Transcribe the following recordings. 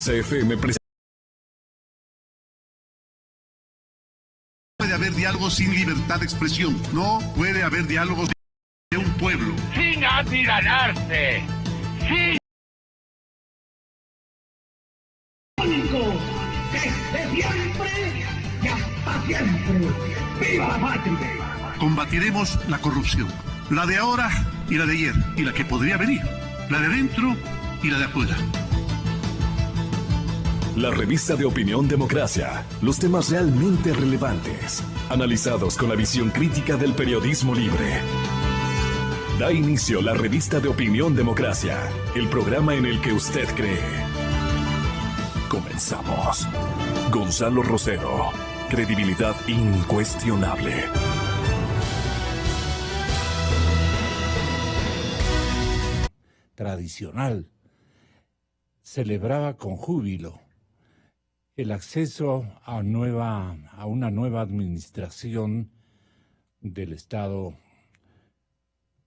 CFM presenta. No puede haber diálogo sin libertad de expresión. No puede haber diálogo de un pueblo. Sin amilanarse. Sin... Desde siempre y hasta siempre. ¡Viva la patria! Combatiremos la corrupción. La de ahora y la de ayer. Y la que podría venir. La de dentro y la de afuera. La revista de opinión Democracia. Los temas realmente relevantes. Analizados con la visión crítica del periodismo libre. Da inicio la revista de opinión Democracia. El programa en el que usted cree. Comenzamos. Gonzalo Rosero. Credibilidad incuestionable. Tradicional. Celebraba con júbilo el acceso a una nueva administración del Estado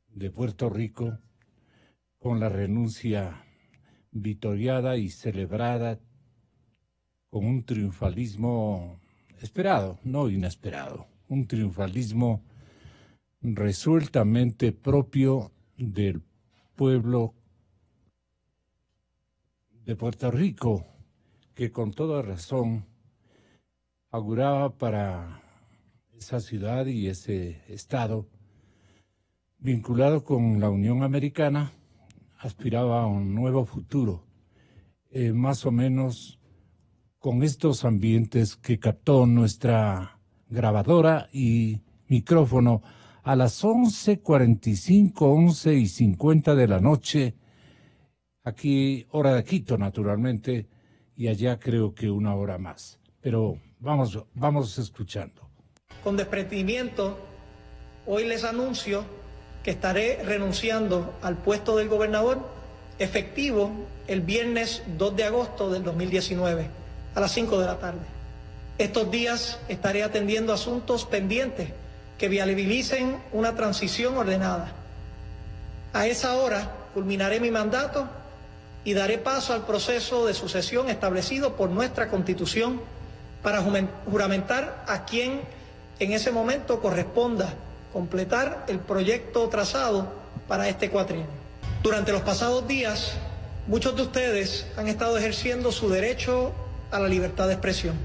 de Puerto Rico, con la renuncia vitoreada y celebrada con un triunfalismo esperado, no inesperado, un triunfalismo resueltamente propio del pueblo de Puerto Rico, que con toda razón auguraba para esa ciudad y ese estado, vinculado con la Unión Americana, aspiraba a un nuevo futuro, más o menos con estos ambientes que captó nuestra grabadora y micrófono a las 11:45, 11:50 de la noche, aquí hora de Quito naturalmente, y allá creo que una hora más. Pero vamos escuchando. Con desprendimiento, hoy les anuncio que estaré renunciando al puesto del gobernador, efectivo el viernes 2 de agosto del 2019, a las 5 de la tarde. Estos días estaré atendiendo asuntos pendientes que viabilicen una transición ordenada. A esa hora culminaré mi mandato y daré paso al proceso de sucesión establecido por nuestra Constitución para juramentar a quien en ese momento corresponda completar el proyecto trazado para este cuatrienio. Durante los pasados días, muchos de ustedes han estado ejerciendo su derecho a la libertad de expresión.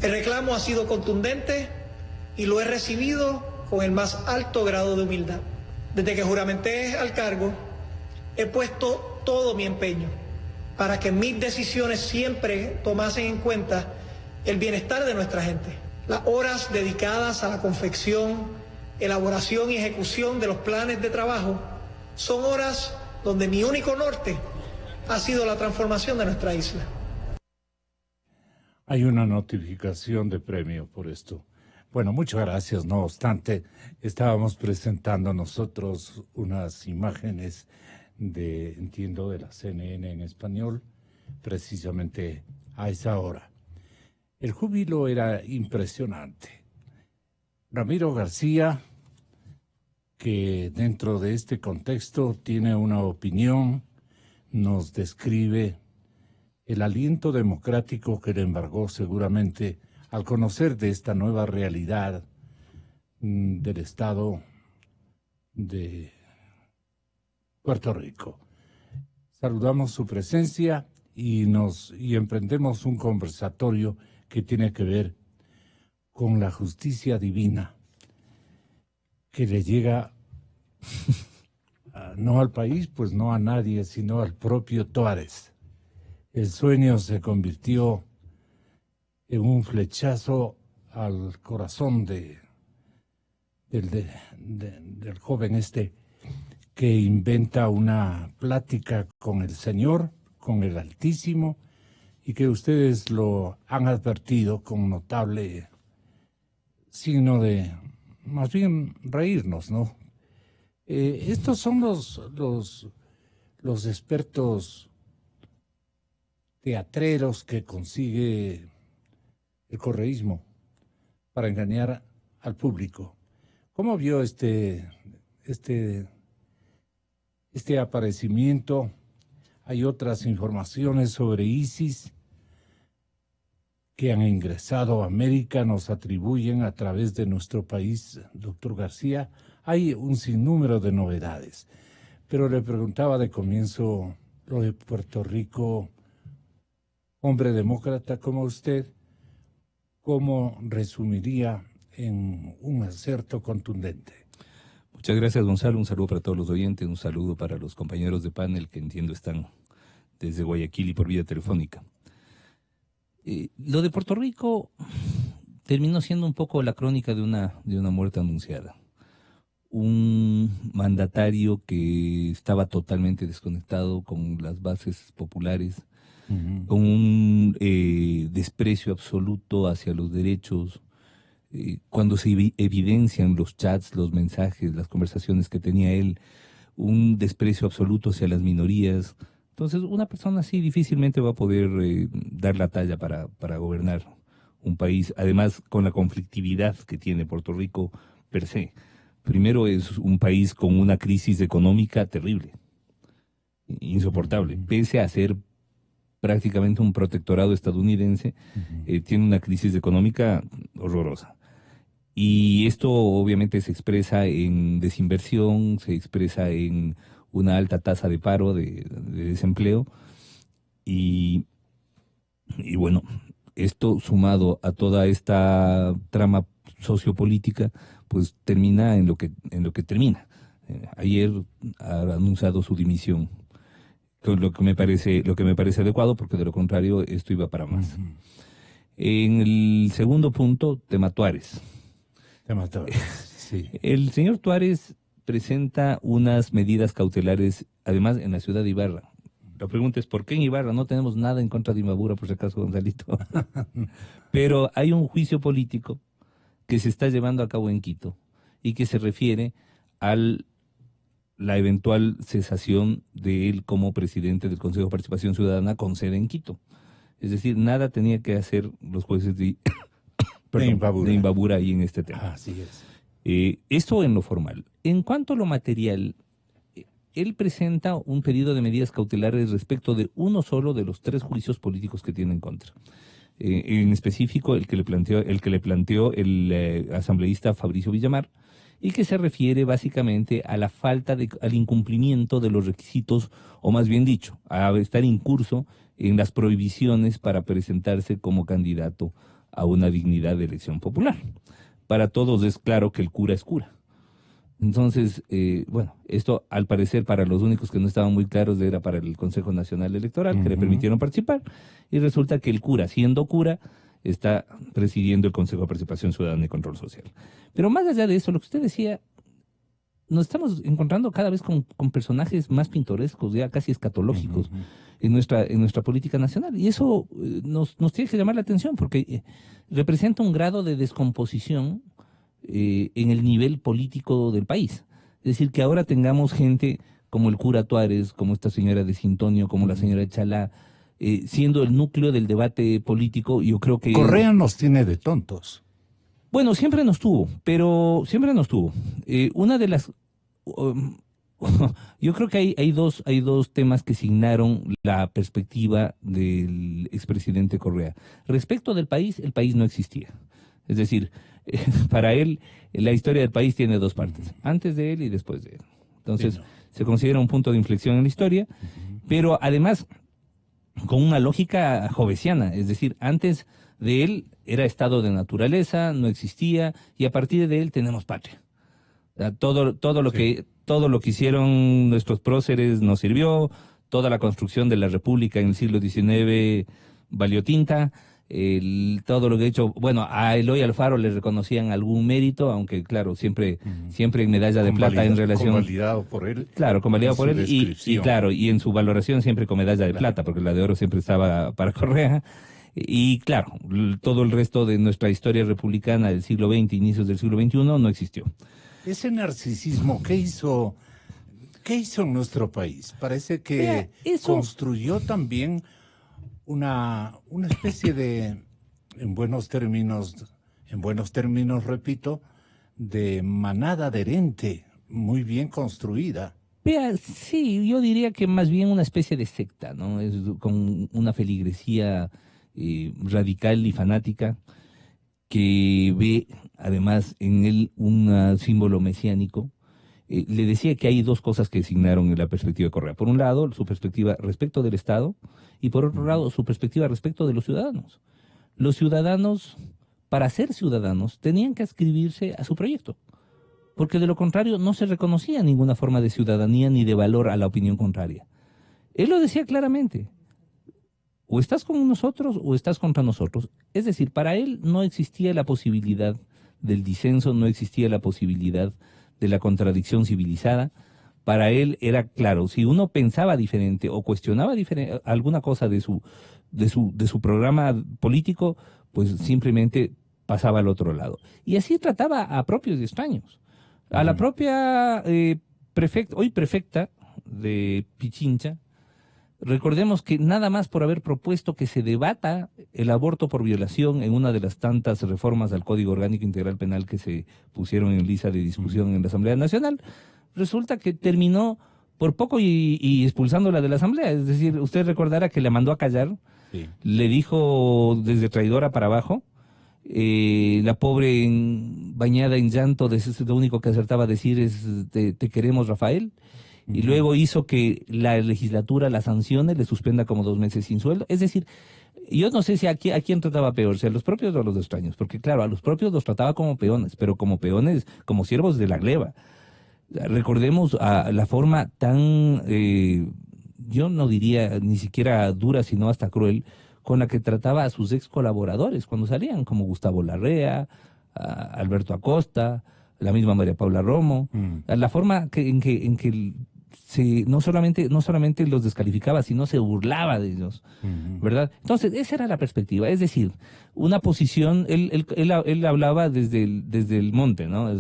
El reclamo ha sido contundente y lo he recibido con el más alto grado de humildad. Desde que juramenté al cargo, he puesto todo mi empeño para que mis decisiones siempre tomasen en cuenta el bienestar de nuestra gente. Las horas dedicadas a la confección, elaboración y ejecución de los planes de trabajo son horas donde mi único norte ha sido la transformación de nuestra isla. Hay una notificación de premio por esto. Bueno, muchas gracias. No obstante, estábamos presentando nosotros unas imágenes entiendo, de la CNN en español, precisamente a esa hora. El júbilo era impresionante. Ramiro García, que dentro de este contexto tiene una opinión, nos describe el aliento democrático que le embargó seguramente al conocer de esta nueva realidad del Estado de Puerto Rico. Saludamos su presencia y emprendemos un conversatorio que tiene que ver con la justicia divina que le llega no al país, pues no a nadie, sino al propio Tuárez. El sueño se convirtió en un flechazo al corazón del joven que inventa una plática con el Señor, con el Altísimo, y que ustedes lo han advertido con notable signo de, más bien, reírnos, ¿no? Estos son los expertos teatreros que consigue el correísmo para engañar al público. ¿Cómo vio este aparecimiento Hay otras informaciones sobre ISIS que han ingresado a América, nos atribuyen a través de nuestro país, doctor García. Hay un sinnúmero de novedades, pero le preguntaba de comienzo lo de Puerto Rico, hombre demócrata como usted, ¿cómo resumiría en un acerto contundente? Muchas gracias, Gonzalo. Un saludo para todos los oyentes, un saludo para los compañeros de panel que entiendo están desde Guayaquil y por vía telefónica. Lo de Puerto Rico terminó siendo un poco la crónica de una muerte anunciada. Un mandatario que estaba totalmente desconectado con las bases populares, con un desprecio absoluto hacia los derechos. Cuando se evidencian los chats, los mensajes, las conversaciones que tenía él, un desprecio absoluto hacia las minorías. Entonces, una persona así difícilmente va a poder dar la talla para gobernar un país, además con la conflictividad que tiene Puerto Rico per se. Primero, es un país con una crisis económica terrible, insoportable, pese a ser prácticamente un protectorado estadounidense, tiene una crisis económica horrorosa. Y esto obviamente se expresa en desinversión, se expresa en una alta tasa de paro, de desempleo, y bueno, esto sumado a toda esta trama sociopolítica, pues termina en lo que termina. Ayer ha anunciado su dimisión, lo que me parece adecuado, porque de lo contrario esto iba para más. En el segundo punto, tema Tuárez. Sí. El señor Tuárez presenta unas medidas cautelares, además en la ciudad de Ibarra. La pregunta es, ¿por qué en Ibarra? No tenemos nada en contra de Imbabura, por si acaso, Gonzalito. Pero hay un juicio político que se está llevando a cabo en Quito y que se refiere a la eventual cesación de él como presidente del Consejo de Participación Ciudadana con sede en Quito. Es decir, nada tenía que hacer los jueces de Imbabura ahí en este tema. Así es. Esto en lo formal. En cuanto a lo material, él presenta un pedido de medidas cautelares respecto de uno solo de los 3 juicios políticos que tiene en contra. En específico, el que le planteó el asambleísta Fabricio Villamar, y que se refiere básicamente a la al incumplimiento de los requisitos, o más bien dicho, a estar incurso en las prohibiciones para presentarse como candidato a una dignidad de elección popular. Para todos es claro que el cura es cura. Entonces, bueno, esto al parecer para los únicos que no estaban muy claros era para el Consejo Nacional Electoral, que le permitieron participar, y resulta que el cura, siendo cura, está presidiendo el Consejo de Participación Ciudadana y Control Social. Pero más allá de eso, lo que usted decía, nos estamos encontrando cada vez con personajes más pintorescos, ya casi escatológicos, en nuestra política nacional. Y eso nos tiene que llamar la atención, porque representa un grado de descomposición en el nivel político del país. Es decir, que ahora tengamos gente como el cura Tuárez, como esta señora de Sintonio, como la señora Chalá, siendo el núcleo del debate político. Yo creo que Correa nos tiene de tontos. Bueno, siempre nos tuvo. Una de las... yo creo que hay dos temas que signaron la perspectiva del expresidente Correa. Respecto del país, el país no existía. Es decir, para él, la historia del país tiene 2 partes, antes de él y después de él. Entonces, se considera un punto de inflexión en la historia, pero además con una lógica jovesiana, es decir, antes de él era estado de naturaleza, no existía, y a partir de él tenemos patria. O sea, todo lo que hicieron nuestros próceres nos sirvió, toda la construcción de la República en el siglo XIX valió tinta. Todo lo que he hecho, bueno, a Eloy Alfaro le reconocían algún mérito, aunque claro, siempre en medalla de plata en relación... Convalidado por él. Claro, convalidado por él y claro, y en su valoración siempre con medalla de plata, porque la de oro siempre estaba para Correa. Y claro, todo el resto de nuestra historia republicana del siglo XX, inicios del siglo XXI, no existió. Ese narcisismo, ¿qué hizo en nuestro país? Parece que construyó también una especie de, en buenos términos, repito, de manada adherente muy bien construida. Vea, sí, yo diría que más bien una especie de secta, ¿no? Es con una feligresía radical y fanática que ve además en él un símbolo mesiánico. Le decía que hay dos cosas que designaron en la perspectiva de Correa. Por un lado, su perspectiva respecto del Estado y por otro lado, su perspectiva respecto de los ciudadanos. Los ciudadanos, para ser ciudadanos, tenían que adscribirse a su proyecto, porque de lo contrario no se reconocía ninguna forma de ciudadanía ni de valor a la opinión contraria. Él lo decía claramente. O estás con nosotros o estás contra nosotros. Es decir, para él no existía la posibilidad del disenso, no existía la posibilidad de la contradicción civilizada. Para él era claro, si uno pensaba diferente o cuestionaba alguna cosa de su programa político, pues simplemente pasaba al otro lado. Y así trataba a propios y extraños. A la propia hoy prefecta de Pichincha. Recordemos que nada más por haber propuesto que se debata el aborto por violación en una de las tantas reformas al Código Orgánico Integral Penal que se pusieron en lista de discusión en la Asamblea Nacional, resulta que terminó por poco y expulsándola de la Asamblea. Es decir, usted recordará que la mandó a callar, sí. Le dijo desde traidora para abajo, la pobre bañada en llanto, lo único que acertaba decir es te queremos, Rafael. Y luego hizo que la legislatura la sancione, le suspenda como 2 meses sin sueldo. Es decir, yo no sé si a quién trataba peor, si a los propios o a los extraños, porque claro, a los propios los trataba como peones, pero como peones, como siervos de la gleba. Recordemos a la forma tan, yo no diría ni siquiera dura, sino hasta cruel, con la que trataba a sus ex colaboradores cuando salían, como Gustavo Larrea, Alberto Acosta, la misma María Paula Romo, la forma en que no solamente los descalificaba, sino se burlaba de ellos, ¿verdad? Entonces, esa era la perspectiva, es decir, una posición, él hablaba desde el monte, ¿no?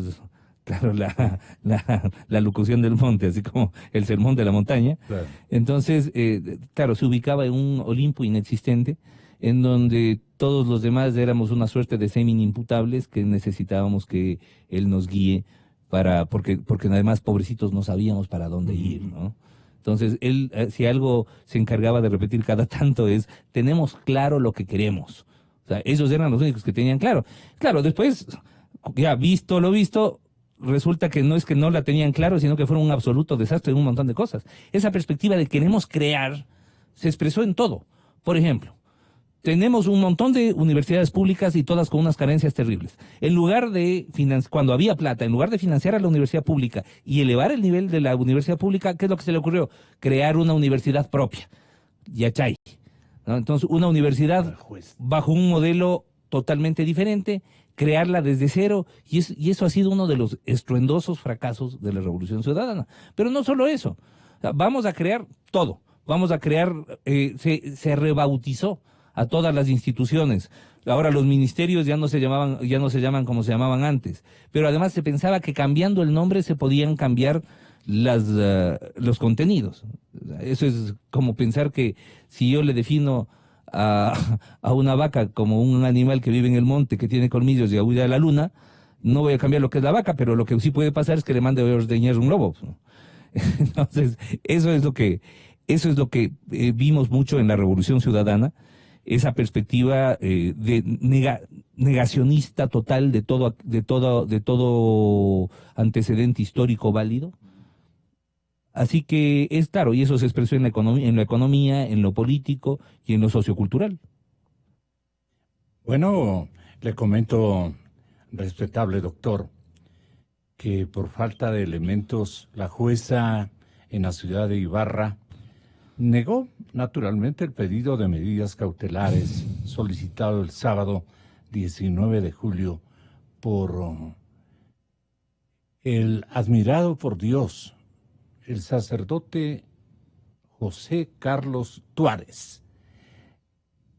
Claro, la locución del monte, así como el sermón de la montaña. Claro. Entonces, claro, se ubicaba en un Olimpo inexistente, en donde todos los demás éramos una suerte de semi-imputables que necesitábamos que él nos guíe porque además pobrecitos no sabíamos para dónde ir, ¿no? Entonces él, si algo se encargaba de repetir cada tanto es, tenemos claro lo que queremos. O sea, ellos eran los únicos que tenían claro. Claro, después, ya visto lo visto, resulta que no es que no la tenían claro, sino que fueron un absoluto desastre en un montón de cosas. Esa perspectiva de queremos crear se expresó en todo. Por ejemplo, tenemos un montón de universidades públicas y todas con unas carencias terribles. En lugar de cuando había plata, en lugar de financiar a la universidad pública y elevar el nivel de la universidad pública, ¿qué es lo que se le ocurrió? Crear una universidad propia, Yachay, ¿no? Entonces, una universidad bajo un modelo totalmente diferente, crearla desde cero, y eso ha sido uno de los estruendosos fracasos de la Revolución Ciudadana. Pero no solo eso, o sea, vamos a crear todo, vamos a crear, se rebautizó a todas las instituciones. Ahora los ministerios ya no se llaman como se llamaban antes. Pero además se pensaba que cambiando el nombre se podían cambiar los contenidos. Eso es como pensar que si yo le defino a una vaca como un animal que vive en el monte, que tiene colmillos y aúlla a la luna, no voy a cambiar lo que es la vaca, pero lo que sí puede pasar es que le mande a ordeñar un lobo. Entonces, eso es lo que vimos mucho en la Revolución Ciudadana, esa perspectiva negacionista total de todo antecedente histórico válido. Así que es claro, y eso se expresó en la economía, en lo político y en lo sociocultural. Bueno, le comento, respetable doctor, que por falta de elementos la jueza en la ciudad de Ibarra negó naturalmente el pedido de medidas cautelares solicitado el sábado 19 de julio por el admirado por Dios, el sacerdote José Carlos Tuárez.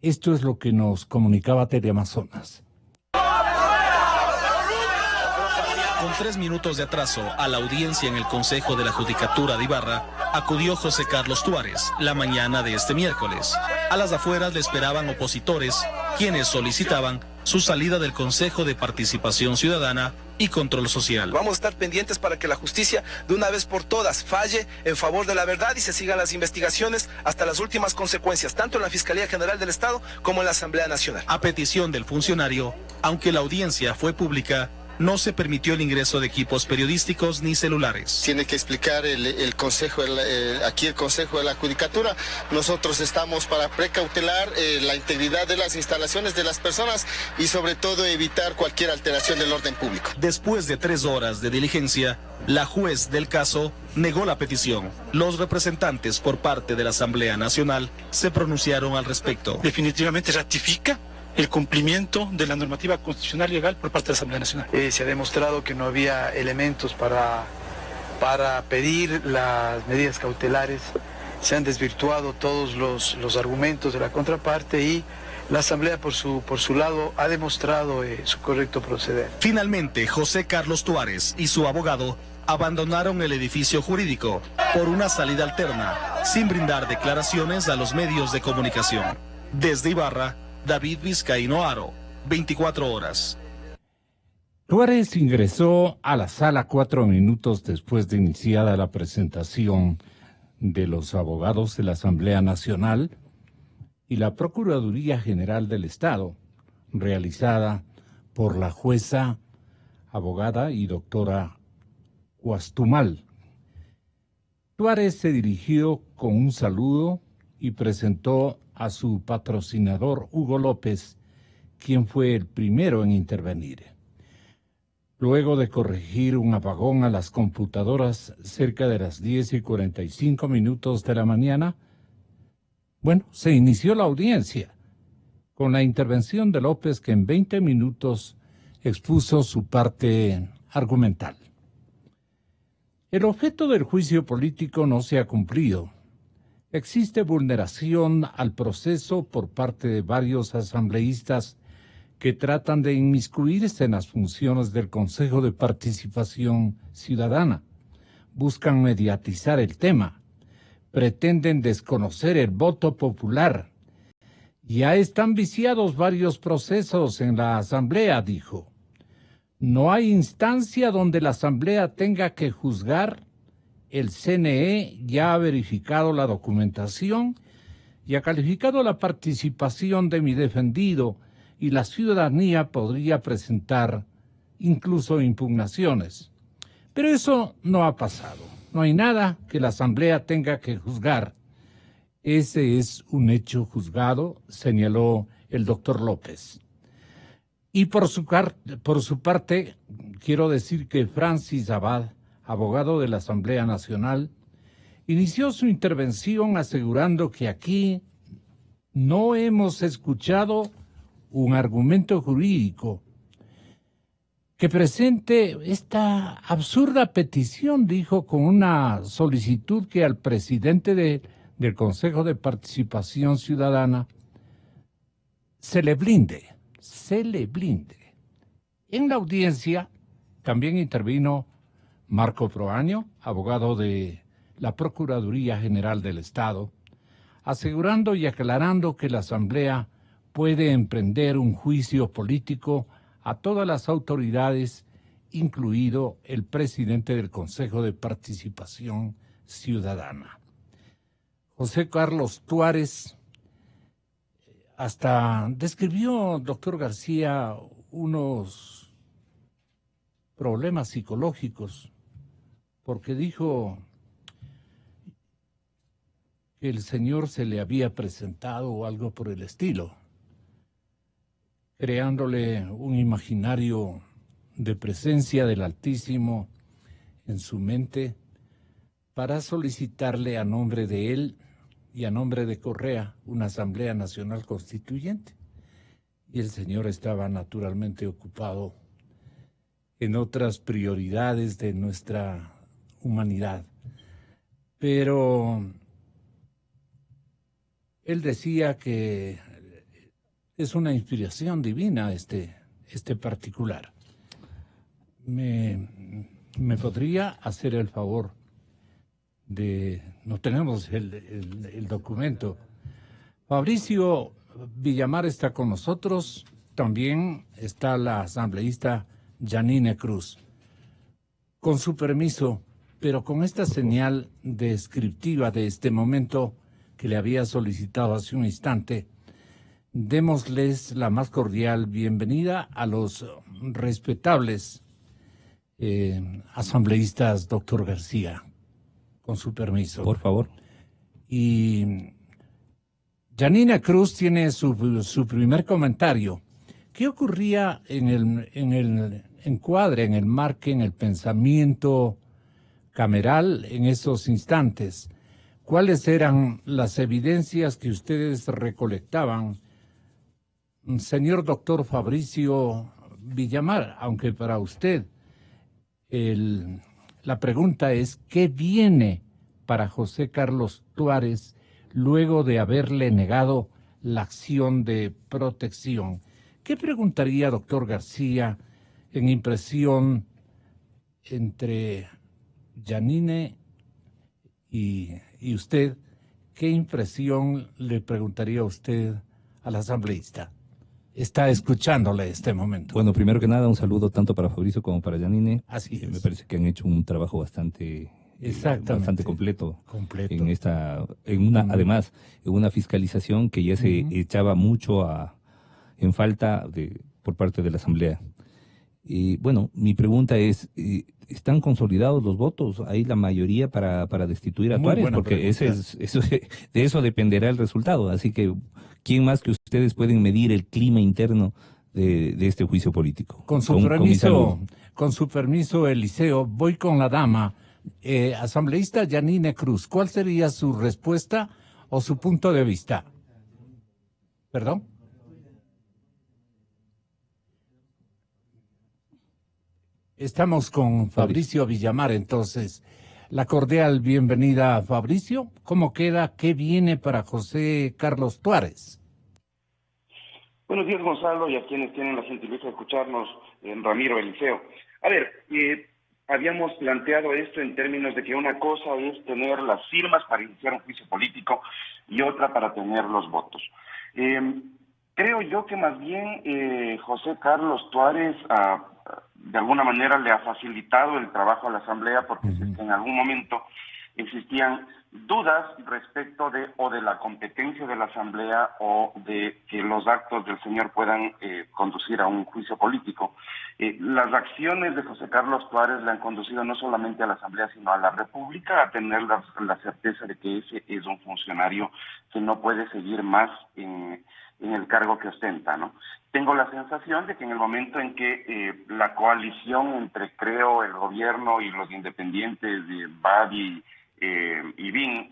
Esto es lo que nos comunicaba Teleamazonas. Con 3 minutos de atraso a la audiencia en el Consejo de la Judicatura de Ibarra, acudió José Carlos Tuárez la mañana de este miércoles. A las afueras le esperaban opositores, quienes solicitaban su salida del Consejo de Participación Ciudadana y Control Social. Vamos a estar pendientes para que la justicia de una vez por todas falle en favor de la verdad y se sigan las investigaciones hasta las últimas consecuencias, tanto en la Fiscalía General del Estado como en la Asamblea Nacional. A petición del funcionario, aunque la audiencia fue pública, no se permitió el ingreso de equipos periodísticos ni celulares. Tiene que explicar el Consejo, aquí el Consejo de la Judicatura. Nosotros estamos para precautelar la integridad de las instalaciones de las personas y sobre todo evitar cualquier alteración del orden público. Después de 3 horas de diligencia, la juez del caso negó la petición. Los representantes por parte de la Asamblea Nacional se pronunciaron al respecto. Definitivamente ratifica el cumplimiento de la normativa constitucional y legal por parte de la Asamblea Nacional. Se ha demostrado que no había elementos para pedir las medidas cautelares, se han desvirtuado todos los argumentos de la contraparte y la Asamblea por su lado ha demostrado su correcto proceder. Finalmente, José Carlos Tuárez y su abogado abandonaron el edificio jurídico por una salida alterna, sin brindar declaraciones a los medios de comunicación. Desde Ibarra, David Vizcaíno Aro, 24 horas. Tuárez ingresó a la sala 4 minutos después de iniciada la presentación de los abogados de la Asamblea Nacional y la Procuraduría General del Estado, realizada por la jueza, abogada y doctora Huastumal. Tuárez se dirigió con un saludo y presentó a su patrocinador Hugo López, quien fue el primero en intervenir. Luego de corregir un apagón a las computadoras cerca de las 10:45 de la mañana, se inició la audiencia con la intervención de López, que en 20 minutos expuso su parte argumental. El objeto del juicio político no se ha cumplido. Existe vulneración al proceso por parte de varios asambleístas que tratan de inmiscuirse en las funciones del Consejo de Participación Ciudadana. Buscan mediatizar el tema, pretenden desconocer el voto popular. Ya están viciados varios procesos en la Asamblea, dijo. No hay instancia donde la Asamblea tenga que juzgar. El CNE ya ha verificado la documentación y ha calificado la participación de mi defendido, y la ciudadanía podría presentar incluso impugnaciones. Pero eso no ha pasado. No hay nada que la Asamblea tenga que juzgar. Ese es un hecho juzgado, señaló el doctor López. Y por su parte, quiero decir que Francis Abad, abogado de la Asamblea Nacional, inició su intervención asegurando que aquí no hemos escuchado un argumento jurídico que presente esta absurda petición, dijo, con una solicitud que al presidente del Consejo de Participación Ciudadana se le blinde. En la audiencia también intervino Marco Proaño, abogado de la Procuraduría General del Estado, asegurando y aclarando que la Asamblea puede emprender un juicio político a todas las autoridades, incluido el presidente del Consejo de Participación Ciudadana. José Carlos Tuárez hasta describió, doctor García, unos problemas psicológicos, porque dijo que el Señor se le había presentado o algo por el estilo, creándole un imaginario de presencia del Altísimo en su mente para solicitarle a nombre de él y a nombre de Correa una Asamblea Nacional Constituyente. Y el Señor estaba naturalmente ocupado en otras prioridades de nuestra humanidad. Pero él decía que es una inspiración divina este particular. ¿Me podría hacer el favor de... No tenemos el documento. Fabricio Villamar está con nosotros. también está la asambleísta Yanine Cruz. Con su permiso, pero con esta señal descriptiva de este momento que le había solicitado hace un instante, démosles la más cordial bienvenida a los respetables asambleístas, doctor García, con su permiso. Por favor. Y Yanine Cruz tiene su primer comentario. ¿Qué ocurría en el encuadre, en el marque, en el pensamiento cameral en esos instantes? ¿Cuáles eran las evidencias que ustedes recolectaban, señor doctor Fabricio Villamar? Aunque para usted la pregunta es, ¿qué viene para José Carlos Tuárez luego de haberle negado la acción de protección? ¿Qué preguntaría, doctor García, en impresión entre Yanine y usted? ¿Qué impresión le preguntaría a usted al asambleísta? Está escuchándole este momento. Bueno, primero que nada, un saludo tanto para Fabricio como para Yanine. Así es. Me parece que han hecho un trabajo bastante completo además en una fiscalización que ya se echaba mucho en falta por parte de la Asamblea. Y bueno, mi pregunta es, ¿están consolidados los votos? ¿Hay la mayoría para destituir a Tuárez? Porque de eso dependerá el resultado. Así que, ¿quién más que ustedes pueden medir el clima interno de este juicio político? Con su permiso, Eliseo, voy con la dama. Asambleísta Yanine Cruz, ¿cuál sería su respuesta o su punto de vista? ¿Perdón? Estamos con Fabricio Villamar, entonces. La cordial bienvenida a Fabricio. ¿Cómo queda? ¿Qué viene para José Carlos Tuárez? Buenos días, Gonzalo, y a quienes tienen la gentileza de escucharnos, Ramiro, Eliseo. A ver, habíamos planteado esto en términos de que una cosa es tener las firmas para iniciar un juicio político y otra para tener los votos. Creo yo que más bien José Carlos Tuárez de alguna manera le ha facilitado el trabajo a la Asamblea, porque en algún momento existían dudas respecto de la competencia de la Asamblea o de que los actos del señor puedan conducir a un juicio político. Las acciones de José Carlos Tuárez le han conducido no solamente a la Asamblea, sino a la República a tener la certeza de que ese es un funcionario que no puede seguir más en el cargo que ostenta, ¿no? Tengo la sensación de que en el momento en que la coalición entre, creo, el gobierno y los independientes de Badi y BIN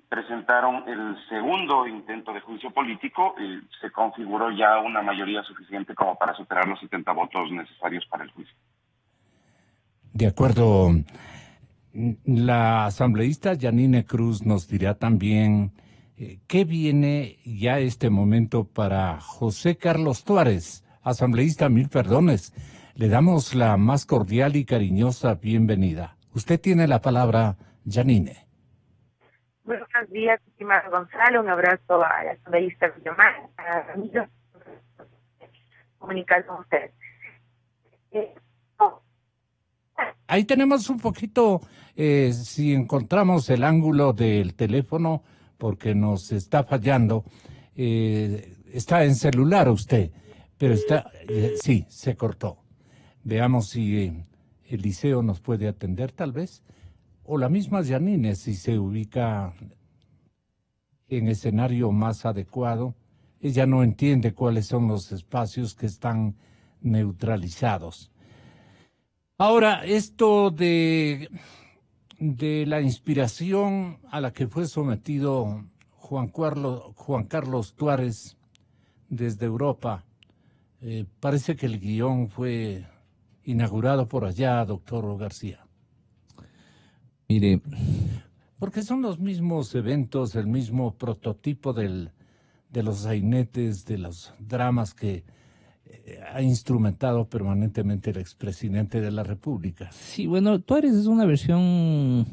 presentaron el segundo intento de juicio político, se configuró ya una mayoría suficiente como para superar los 70 votos necesarios para el juicio. De acuerdo. La asambleísta Yanine Cruz nos dirá también qué viene ya este momento para José Carlos Tuárez. Asambleísta, mil perdones. Le damos la más cordial y cariñosa bienvenida. Usted tiene la palabra, Yanine. Buenos días, estimado Gonzalo. Un abrazo a la asambleísta Villamar, a Ramiro, comunicar con usted. Ahí tenemos un poquito, si encontramos el ángulo del teléfono, porque nos está fallando. Está en celular usted, pero está, sí, se cortó. Veamos si Eliseo nos puede atender tal vez, o la misma Yanine, si se ubica en escenario más adecuado. Ella no entiende cuáles son los espacios que están neutralizados. Ahora, esto de la inspiración a la que fue sometido Juan Carlos Tuárez desde Europa, parece que el guión fue inaugurado por allá, doctor García. Mire, porque son los mismos eventos, el mismo prototipo de los sainetes, de los dramas que ha instrumentado permanentemente el expresidente de la República. Sí, bueno, Tuárez es una versión,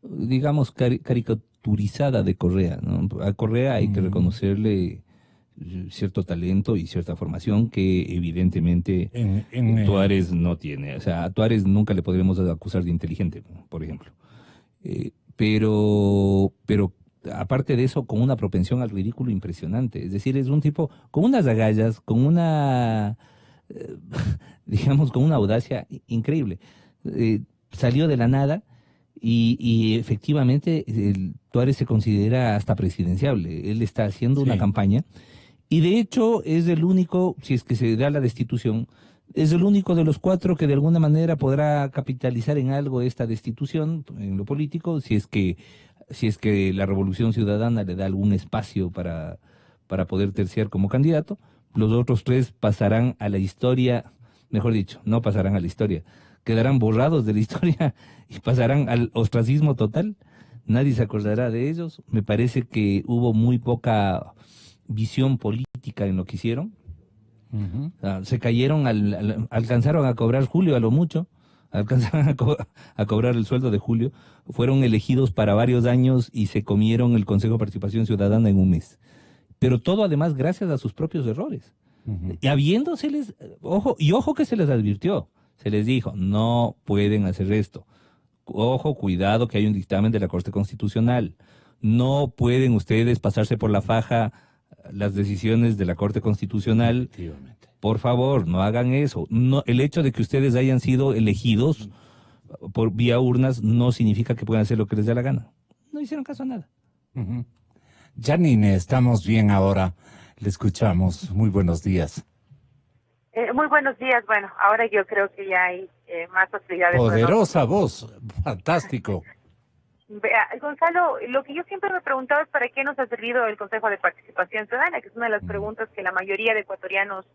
digamos, caricaturizada de Correa, ¿no? A Correa hay que reconocerle cierto talento y cierta formación que evidentemente Tuárez no tiene. O sea, a Tuárez nunca le podremos acusar de inteligente, por ejemplo. Pero aparte de eso, con una propensión al ridículo impresionante. Es decir, es un tipo con unas agallas, con una, digamos, con una audacia increíble. Salió de la nada y efectivamente Tuárez se considera hasta presidenciable. Él está haciendo una campaña. Y de hecho es el único, si es que se da la destitución, es el único de los 4 que de alguna manera podrá capitalizar en algo esta destitución en lo político, si es que la Revolución Ciudadana le da algún espacio para poder terciar como candidato. Los otros 3 pasarán a la historia, mejor dicho, no pasarán a la historia, quedarán borrados de la historia y pasarán al ostracismo total. Nadie se acordará de ellos. Me parece que hubo muy poca visión política en lo que hicieron. Se cayeron, alcanzaron a cobrar Julio a lo mucho, alcanzaron a cobrar el sueldo de Julio, fueron elegidos para varios años y se comieron el Consejo de Participación Ciudadana en un mes. Pero todo además gracias a sus propios errores. Y habiéndoseles, ojo que se les advirtió, se les dijo, no pueden hacer esto. Ojo, cuidado que hay un dictamen de la Corte Constitucional. No pueden ustedes pasarse por la faja las decisiones de la Corte Constitucional. Por favor, no hagan eso. No, el hecho de que ustedes hayan sido elegidos por vía urnas no significa que puedan hacer lo que les dé la gana. No hicieron caso a nada. Janine, estamos bien ahora. Le escuchamos. Muy buenos días. Muy buenos días. Bueno, ahora yo creo que ya hay más posibilidades. Poderosa voz. Fantástico. Vea, Gonzalo, lo que yo siempre me he preguntado es para qué nos ha servido el Consejo de Participación Ciudadana, que es una de las preguntas que la mayoría de ecuatorianos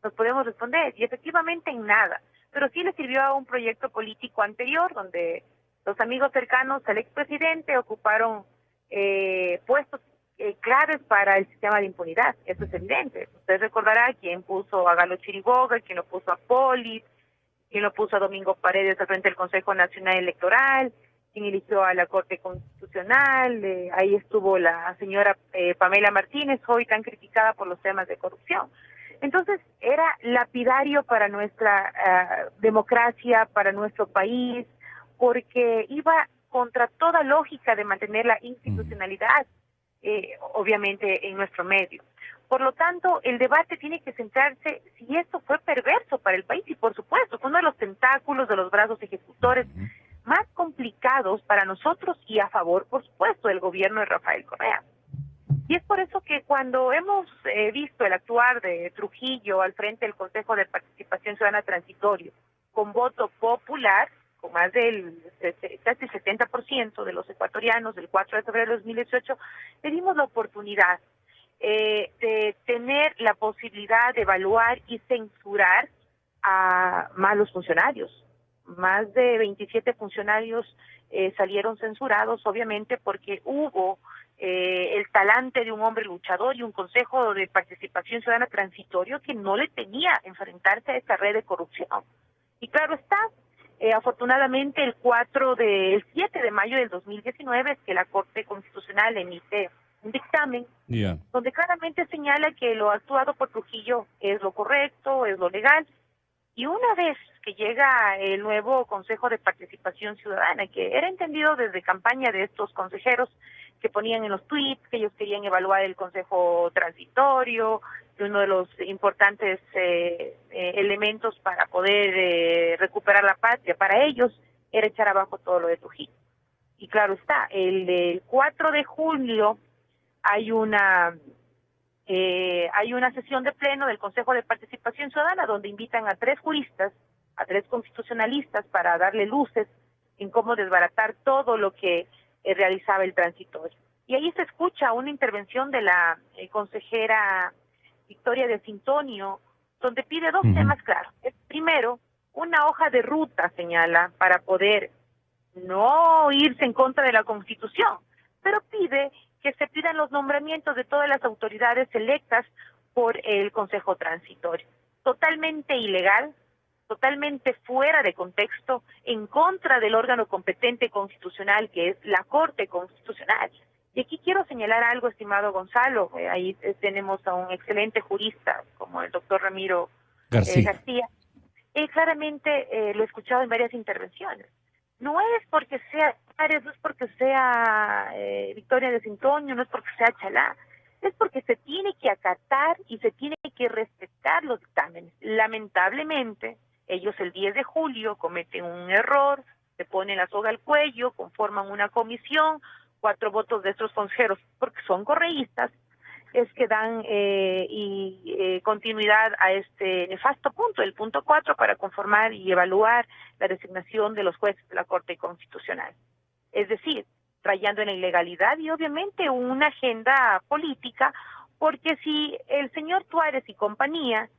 nos podemos responder, y efectivamente en nada, pero sí le sirvió a un proyecto político anterior, donde los amigos cercanos al expresidente ocuparon puestos claves para el sistema de impunidad, eso es evidente. Usted recordará quién puso a Galo Chiriboga, quién lo puso a Polis, quién lo puso a Domingo Paredes al frente del Consejo Nacional Electoral, quien eligió a la Corte Constitucional, ahí estuvo la señora Pamela Martínez, hoy tan criticada por los temas de corrupción. Entonces, era lapidario para nuestra democracia, para nuestro país, porque iba contra toda lógica de mantener la institucionalidad, obviamente, en nuestro medio. Por lo tanto, el debate tiene que centrarse si esto fue perverso para el país, y por supuesto, uno de los tentáculos de los brazos ejecutores más complicados para nosotros y a favor, por supuesto, del gobierno de Rafael Correa. Y es por eso que cuando hemos visto el actuar de Trujillo al frente del Consejo de Participación Ciudadana Transitorio, con voto popular, con más del casi 70% de los ecuatorianos, del 4 de febrero de 2018, le dimos la oportunidad de tener la posibilidad de evaluar y censurar a malos funcionarios. Más de 27 funcionarios salieron censurados, obviamente, porque hubo el talante de un hombre luchador y un Consejo de Participación Ciudadana transitorio que no le tenía enfrentarse a esta red de corrupción. Y claro está, afortunadamente el 7 de mayo del 2019 es que la Corte Constitucional emite un dictamen donde claramente señala que lo actuado por Trujillo es lo correcto, es lo legal. Y una vez que llega el nuevo Consejo de Participación Ciudadana, que era entendido desde campaña de estos consejeros que ponían en los tweets que ellos querían evaluar el Consejo Transitorio, y uno de los importantes elementos para poder recuperar la patria para ellos era echar abajo todo lo de Trujillo. Y claro está, el 4 de julio hay una sesión de pleno del Consejo de Participación Ciudadana donde invitan a 3 juristas, a 3 constitucionalistas para darle luces en cómo desbaratar todo lo que realizaba el transitorio. Y ahí se escucha una intervención de la consejera Victoria de Sintonio, donde pide 2 temas claros. Primero, una hoja de ruta, señala, para poder no irse en contra de la Constitución, pero pide que se pidan los nombramientos de todas las autoridades electas por el Consejo Transitorio. Totalmente ilegal, totalmente fuera de contexto, en contra del órgano competente constitucional que es la Corte Constitucional. Y aquí quiero señalar algo, estimado Gonzalo. Ahí tenemos a un excelente jurista como el doctor Ramiro García. Claramente lo he escuchado en varias intervenciones. No es porque sea Ares, no es porque sea Victoria de Sintoño, no es porque sea Chalá, es porque se tiene que acatar y se tiene que respetar los dictámenes. Lamentablemente, ellos el 10 de julio cometen un error, se ponen la soga al cuello, conforman una comisión, 4 votos de estos consejeros, porque son correístas, es que dan continuidad a este nefasto punto, el punto 4, para conformar y evaluar la designación de los jueces de la Corte Constitucional. Es decir, rayando en la ilegalidad y obviamente una agenda política, porque si el señor Tuárez y compañía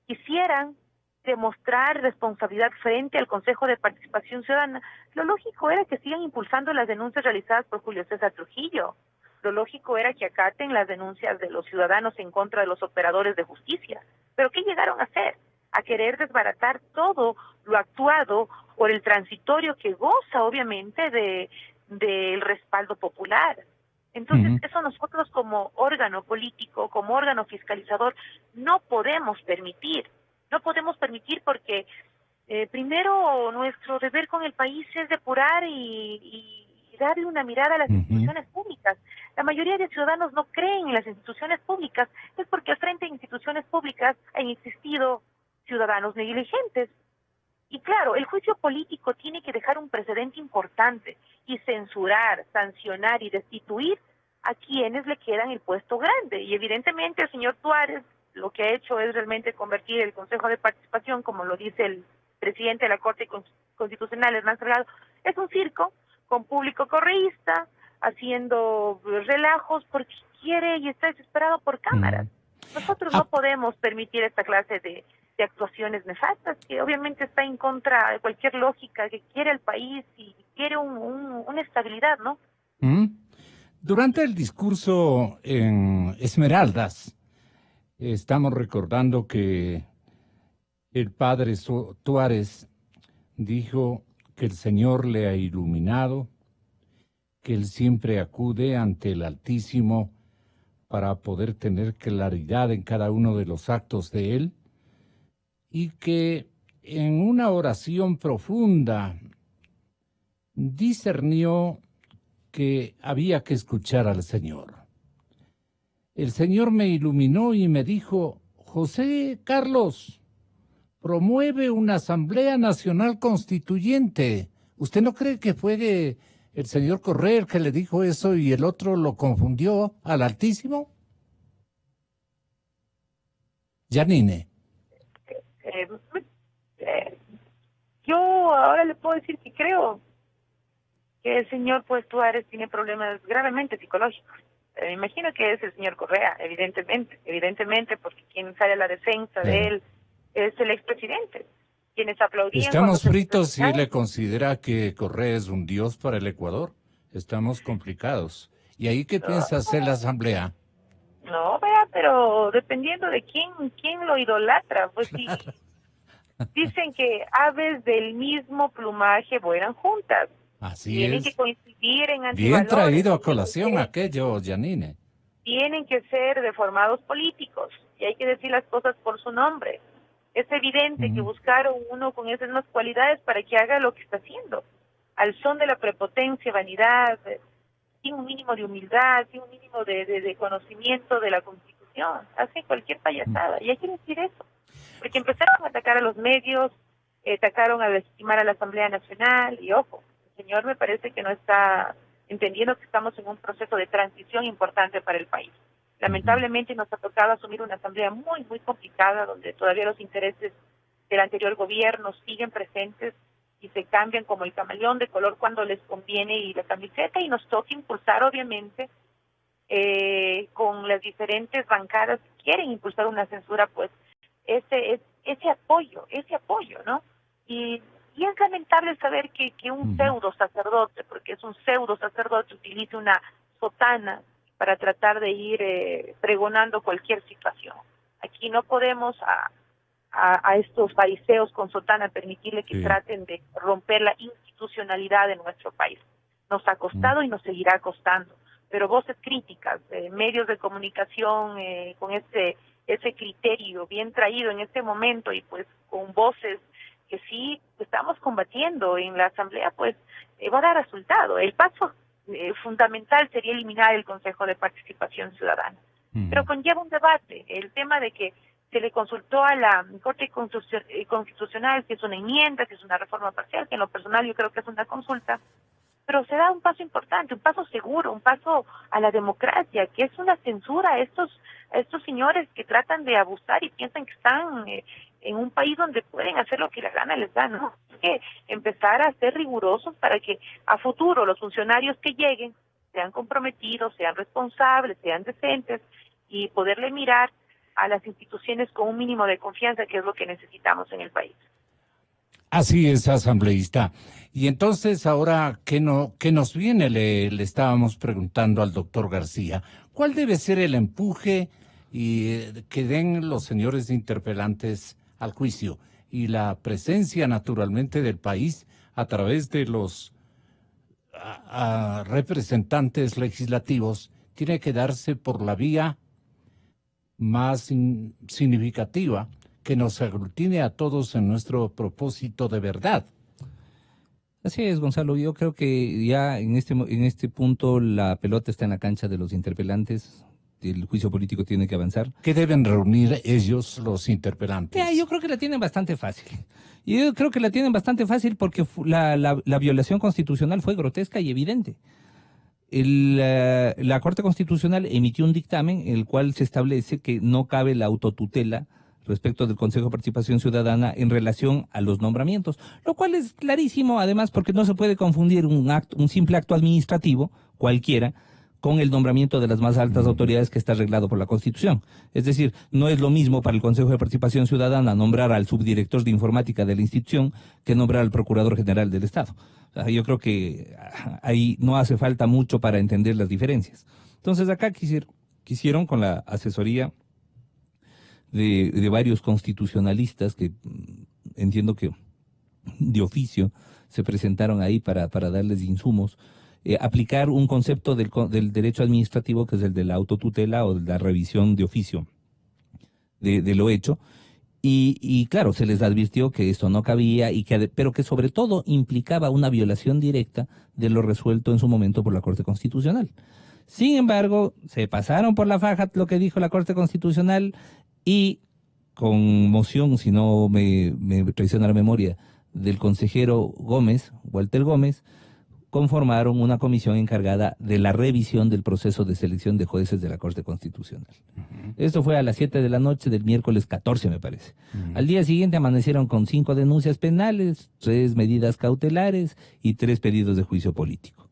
quisieran demostrar responsabilidad frente al Consejo de Participación Ciudadana, lo lógico era que sigan impulsando las denuncias realizadas por Julio César Trujillo. Lo lógico era que acaten las denuncias de los ciudadanos en contra de los operadores de justicia. ¿Pero qué llegaron a hacer? A querer desbaratar todo lo actuado por el transitorio que goza, obviamente, del respaldo popular. Entonces, eso nosotros como órgano político, como órgano fiscalizador, no podemos permitir. No podemos permitir porque, primero, nuestro deber con el país es depurar y darle una mirada a las instituciones públicas. La mayoría de ciudadanos no creen en las instituciones públicas, es porque frente a instituciones públicas han existido ciudadanos negligentes. Y claro, el juicio político tiene que dejar un precedente importante y censurar, sancionar y destituir a quienes le quedan el puesto grande. Y evidentemente el señor Tuárez lo que ha hecho es realmente convertir el Consejo de Participación, como lo dice el presidente de la Corte Constitucional, Hernán Salgado, es un circo con público correísta, haciendo relajos porque quiere y está desesperado por cámaras. Nosotros no podemos permitir esta clase de actuaciones nefastas, que obviamente está en contra de cualquier lógica que quiere el país y quiere una estabilidad, ¿no? Durante el discurso en Esmeraldas, estamos recordando que el padre Tuárez dijo que el Señor le ha iluminado, que él siempre acude ante el Altísimo para poder tener claridad en cada uno de los actos de él, y que en una oración profunda discernió que había que escuchar al Señor. El Señor me iluminó y me dijo: José Carlos, promueve una Asamblea Nacional Constituyente. ¿Usted no cree que fue el señor Correa el que le dijo eso y el otro lo confundió al Altísimo? Yanine. Yo ahora le puedo decir que creo que el señor Tuárez tiene problemas gravemente psicológicos. Me imagino que es el señor Correa, evidentemente, porque quien sale a la defensa de él es el expresidente. Quienes aplaudían. Estamos fritos si le considera que Correa es un dios para el Ecuador. Estamos complicados. ¿Y ahí qué piensa hacer la Asamblea? No, vea, pero dependiendo de quién lo idolatra, pues sí. Dicen que aves del mismo plumaje vuelan juntas. Así tienen es. Que coincidir en antivalores. Bien traído a colación aquello, Yanine. Tienen que ser deformados políticos y hay que decir las cosas por su nombre. Es evidente que buscaron uno con esas mismas cualidades para que haga lo que está haciendo. Al son de la prepotencia, vanidad, sin un mínimo de humildad, sin un mínimo de conocimiento de la Constitución. Hacen cualquier payasada. Y hay que decir eso. Porque empezaron a atacar a los medios, atacaron a desestimar a la Asamblea Nacional. Y ojo, el señor me parece que no está entendiendo que estamos en un proceso de transición importante para el país. Lamentablemente nos ha tocado asumir una asamblea muy, muy complicada, donde todavía los intereses del anterior gobierno siguen presentes y se cambian como el camaleón de color cuando les conviene y la camiseta, y nos toca impulsar, obviamente, con las diferentes bancadas que quieren impulsar una censura, pues, ese apoyo, ¿no? Y es lamentable saber que un pseudo sacerdote, porque es un pseudo sacerdote, utilice una sotana para tratar de ir pregonando cualquier situación. Aquí no podemos a estos fariseos con sotana permitirle que traten de romper la institucionalidad de nuestro país. Nos ha costado y nos seguirá costando. pero voces críticas, medios de comunicación con ese criterio bien traído en este momento y pues con voces que sí estamos combatiendo en la Asamblea, pues va a dar resultado. El paso fundamental sería eliminar el Consejo de Participación Ciudadana, pero conlleva un debate. El tema de que se le consultó a la Corte Constitucional si es una enmienda, si es una reforma parcial, que en lo personal yo creo que es una consulta, pero se da un paso importante, un paso seguro, un paso a la democracia, que es una censura a estos señores que tratan de abusar y piensan que están en un país donde pueden hacer lo que la gana les da, ¿no? Hay que empezar a ser rigurosos para que a futuro los funcionarios que lleguen sean comprometidos, sean responsables, sean decentes y poderle mirar a las instituciones con un mínimo de confianza, que es lo que necesitamos en el país. Así es, asambleísta. Y entonces ahora, ¿qué nos viene? Le estábamos preguntando al doctor García. ¿Cuál debe ser el empuje que den los señores interpelantes al juicio? Y la presencia, naturalmente, del país a través de los representantes legislativos tiene que darse por la vía más significativa, que nos aglutine a todos en nuestro propósito de verdad. Así es, Gonzalo. Yo creo que ya en este punto la pelota está en la cancha de los interpelantes. El juicio político tiene que avanzar. ¿Qué deben reunir ellos, los interpelantes? Yo creo que la tienen bastante fácil. Yo creo que la tienen bastante fácil porque la violación constitucional fue grotesca y evidente. La Corte Constitucional emitió un dictamen en el cual se establece que no cabe la autotutela respecto del Consejo de Participación Ciudadana en relación a los nombramientos, lo cual es clarísimo, además, porque no se puede confundir un simple acto administrativo, cualquiera, con el nombramiento de las más altas autoridades que está arreglado por la Constitución. Es decir, no es lo mismo para el Consejo de Participación Ciudadana nombrar al subdirector de informática de la institución que nombrar al Procurador General del Estado. O sea, yo creo que ahí no hace falta mucho para entender las diferencias. Entonces acá quisieron con la asesoría de varios constitucionalistas que entiendo que de oficio se presentaron ahí para darles insumos, aplicar un concepto del derecho administrativo que es el de la autotutela o de la revisión de oficio de lo hecho. Y claro, se les advirtió que esto no cabía, pero que sobre todo implicaba una violación directa de lo resuelto en su momento por la Corte Constitucional. Sin embargo, se pasaron por la faja lo que dijo la Corte Constitucional y con moción, si no me traiciona la memoria, del consejero Gómez, Walter Gómez, conformaron una comisión encargada de la revisión del proceso de selección de jueces de la Corte Constitucional. Esto fue a las 7 de la noche del miércoles 14, me parece. Al día siguiente amanecieron con 5 denuncias penales, 3 medidas cautelares y 3 pedidos de juicio político.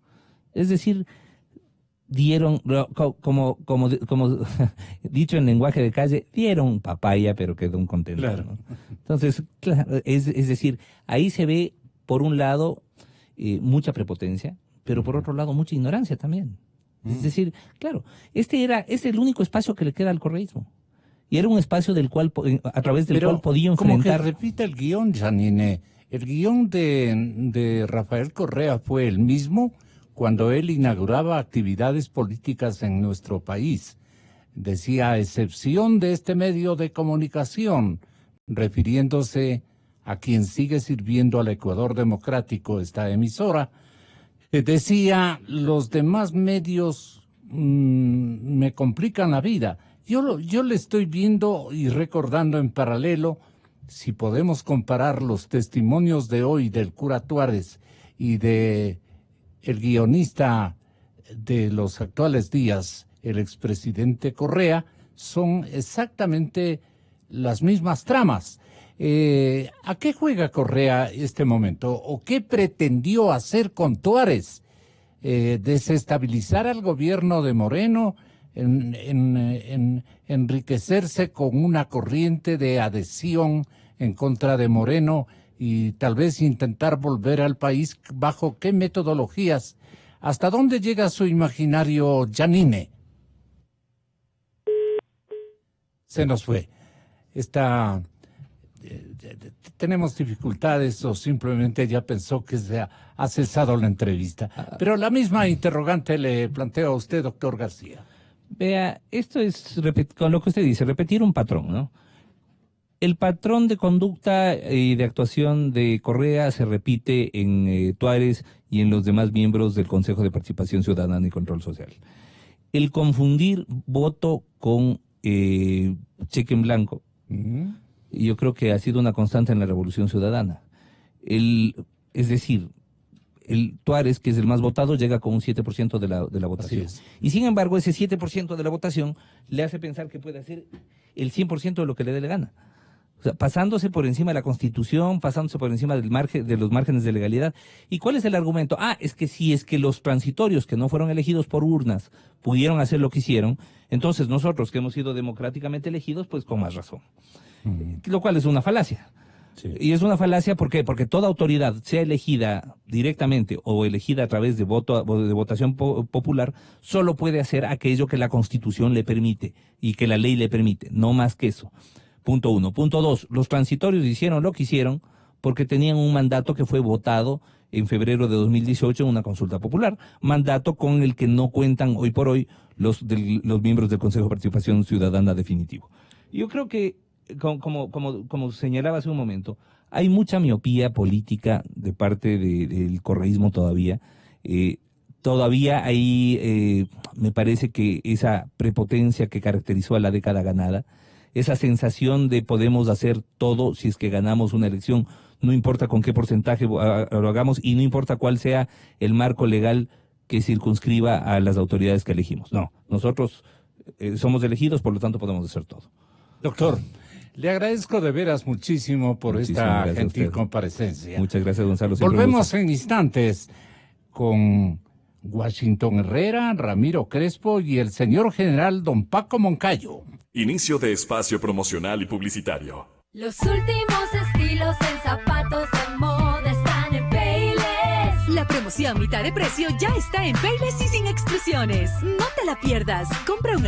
Es decir, dieron, como dicho en lenguaje de calle, dieron papaya, pero quedó un contento. Claro. ¿No? Entonces, claro, es decir, ahí se ve, por un lado, mucha prepotencia, pero por otro lado, mucha ignorancia también. Es decir, claro, este es el único espacio que le queda al correísmo. Y era un espacio del cual, a través del cual podía enfrentar... Como que repita el guión, Janine. El guión de Rafael Correa fue el mismo cuando él inauguraba actividades políticas en nuestro país. Decía, a excepción de este medio de comunicación, refiriéndose a quien sigue sirviendo al Ecuador democrático esta emisora, decía, los demás medios me complican la vida. Yo le estoy viendo y recordando en paralelo, si podemos comparar los testimonios de hoy del cura Tuárez y de el guionista de los actuales días, el expresidente Correa, son exactamente las mismas tramas. ¿A qué juega Correa este momento? ¿O qué pretendió hacer con Tuárez? ¿Desestabilizar al gobierno de Moreno? ¿Enriquecerse con una corriente de adhesión en contra de Moreno? Y tal vez intentar volver al país, ¿bajo qué metodologías? ¿Hasta dónde llega su imaginario, Janine? Se nos fue. tenemos dificultades o simplemente ya pensó que se ha cesado la entrevista. Pero la misma interrogante le planteo a usted, doctor García. Vea, esto es, con lo que usted dice, repetir un patrón, ¿no? El patrón de conducta y de actuación de Correa se repite en Tuárez y en los demás miembros del Consejo de Participación Ciudadana y Control Social. El confundir voto con cheque en blanco, yo creo que ha sido una constante en la Revolución Ciudadana. Es decir, el Tuárez, que es el más votado, llega con un 7% de la votación. Y sin embargo, ese 7% de la votación le hace pensar que puede hacer el 100% de lo que le dé la gana. O sea, pasándose por encima de la Constitución, pasándose por encima del margen, de los márgenes de legalidad. ¿Y cuál es el argumento? Es que si es que los transitorios que no fueron elegidos por urnas pudieron hacer lo que hicieron, entonces nosotros que hemos sido democráticamente elegidos, pues con más razón. Lo cual es una falacia. Sí. Y es una falacia, ¿por qué? Porque toda autoridad, sea elegida directamente o elegida a través de votación popular, solo puede hacer aquello que la Constitución le permite y que la ley le permite, no más que eso. Punto 1. Punto 2. Los transitorios hicieron lo que hicieron porque tenían un mandato que fue votado en febrero de 2018 en una consulta popular, mandato con el que no cuentan hoy por hoy los miembros del Consejo de Participación Ciudadana definitivo. Yo creo que, como señalaba hace un momento, hay mucha miopía política de parte del correísmo todavía. Todavía hay, me parece que esa prepotencia que caracterizó a la década ganada, esa sensación de podemos hacer todo si es que ganamos una elección, no importa con qué porcentaje lo hagamos y no importa cuál sea el marco legal que circunscriba a las autoridades que elegimos. No, nosotros somos elegidos, por lo tanto podemos hacer todo. Doctor, le agradezco de veras muchísimo por esta gentil comparecencia. Muchas gracias, Gonzalo. Volvemos en instantes con Washington Herrera, Ramiro Crespo y el señor general don Paco Moncayo. Inicio de espacio promocional y publicitario. Los últimos estilos en zapatos de moda están en Payless. La promoción mitad de precio ya está en Payless y sin exclusiones. No te la pierdas. Compra un